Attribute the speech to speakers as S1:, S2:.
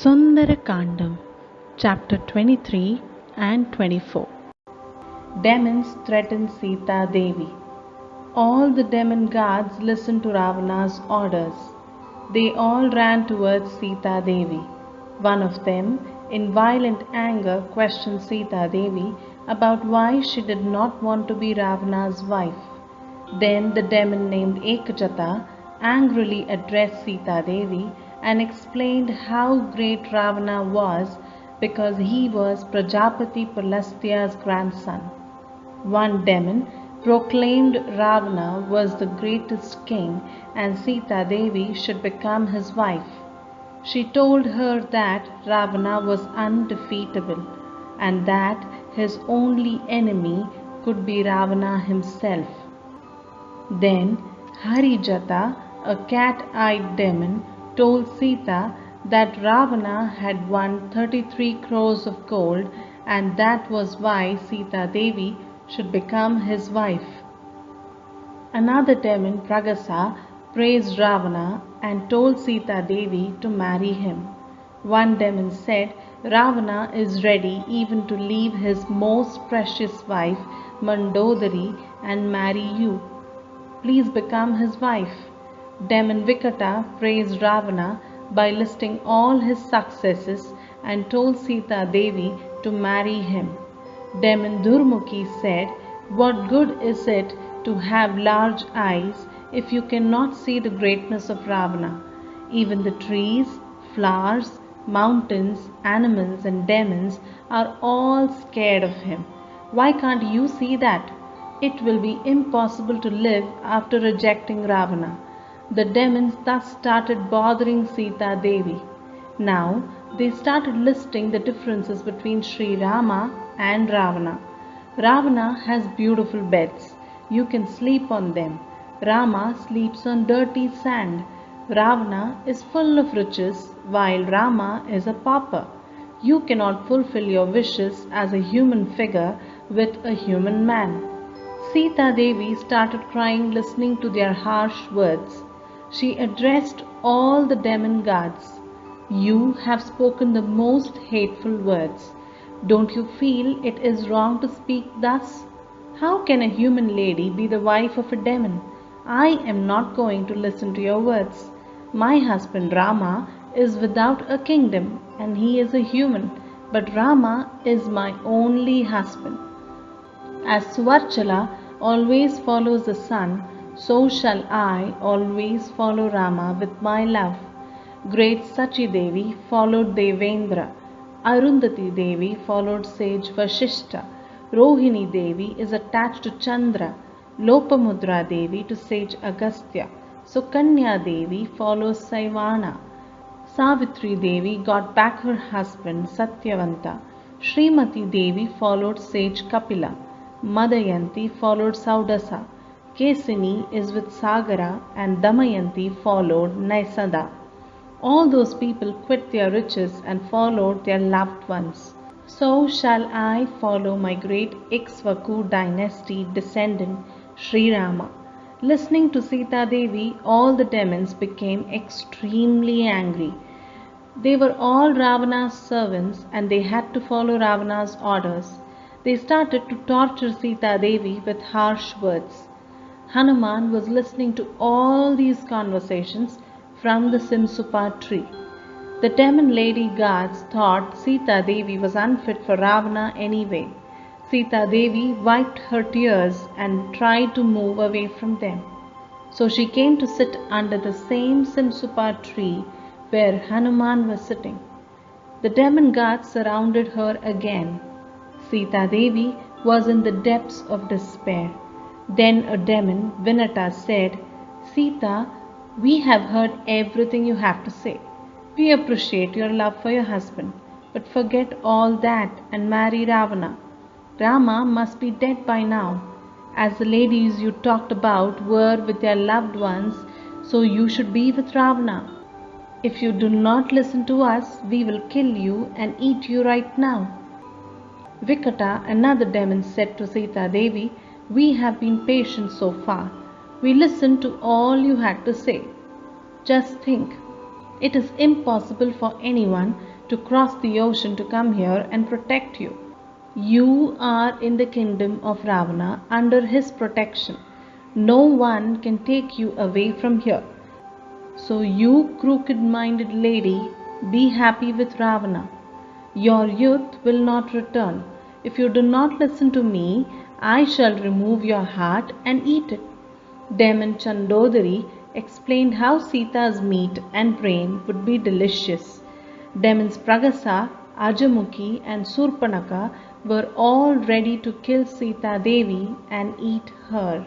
S1: Sundarakandam, chapter 23 and 24. Demons threaten Sita Devi. All the demon guards listened to Ravana's orders. They all ran towards Sita Devi. One of them, in violent anger, questioned Sita Devi about why she did not want to be Ravana's wife. Then the demon named Ekajata angrily addressed Sita Devi and explained how great Ravana was because he was Prajapati Pulastya's grandson. One demon proclaimed Ravana was the greatest king and Sita Devi should become his wife. She told her that Ravana was undefeatable and that his only enemy could be Ravana himself. Then Harijata, a cat-eyed demon, told Sita that Ravana had won 33 crores of gold and that was why Sita Devi should become his wife. Another demon, Pragasa, praised Ravana and told Sita Devi to marry him. One demon said Ravana is ready even to leave his most precious wife Mandodari and marry you. Please become his wife. Demon Vikata praised Ravana by listing all his successes and told Sita Devi to marry him. Demon Durmukhi said, "What good is it to have large eyes if you cannot see the greatness of Ravana? Even the trees, flowers, mountains, animals and demons are all scared of him. Why can't you see that? It will be impossible to live after rejecting Ravana." The demons thus started bothering Sita Devi. Now they started listing the differences between Sri Rama and Ravana. Ravana has beautiful beds. You can sleep on them. Rama sleeps on dirty sand. Ravana is full of riches while Rama is a pauper. You cannot fulfill your wishes as a human figure with a human man. Sita Devi started crying listening to their harsh words. She addressed all the demon gods. "You have spoken the most hateful words. Don't you feel it is wrong to speak thus? How can a human lady be the wife of a demon? I am not going to listen to your words. My husband Rama is without a kingdom and he is a human, but Rama is my only husband. As Suvarchala always follows the sun, so shall I always follow Rama with my love." Great Sachi Devi followed Devendra. Arundhati Devi followed sage Vashishta. Rohini Devi is attached to Chandra. Lopamudra Devi to sage Agastya. Sukanya Devi follows Saivana. Savitri Devi got back her husband Satyavanta. Srimati Devi followed sage Kapila. Madayanti followed Saudasa. Kesini is with Sagara and Damayanti followed Naisada. All those people quit their riches and followed their loved ones. So shall I follow my great Ikshvaku dynasty descendant Sri Rama. Listening to Sita Devi, all the demons became extremely angry. They were all Ravana's servants and they had to follow Ravana's orders. They started to torture Sita Devi with harsh words. Hanuman was listening to all these conversations from the Simsupa tree. The demon lady guards thought Sita Devi was unfit for Ravana anyway. Sita Devi wiped her tears and tried to move away from them. So she came to sit under the same Simsupa tree where Hanuman was sitting. The demon guards surrounded her again. Sita Devi was in the depths of despair. Then a demon, Vinata, said, "Sita, we have heard everything you have to say. We appreciate your love for your husband, but forget all that and marry Ravana. Rama must be dead by now, as the ladies you talked about were with their loved ones, so you should be with Ravana. If you do not listen to us, we will kill you and eat you right now." Vikata, another demon, said to Sita Devi, "We have been patient so far. We listened to all you had to say. Just think, It is impossible for anyone to cross the ocean to come here and protect you. You are in the kingdom of Ravana under his protection. No one can take you away from here. So you crooked-minded lady, be happy with Ravana. Your youth will not return. If you do not listen to me, I shall remove your heart and eat it. Demon Chandodari explained how Sita's meat and brain would be delicious. Demons Pragasa, Ajamukhi and Surpanaka were all ready to kill Sita Devi and eat her.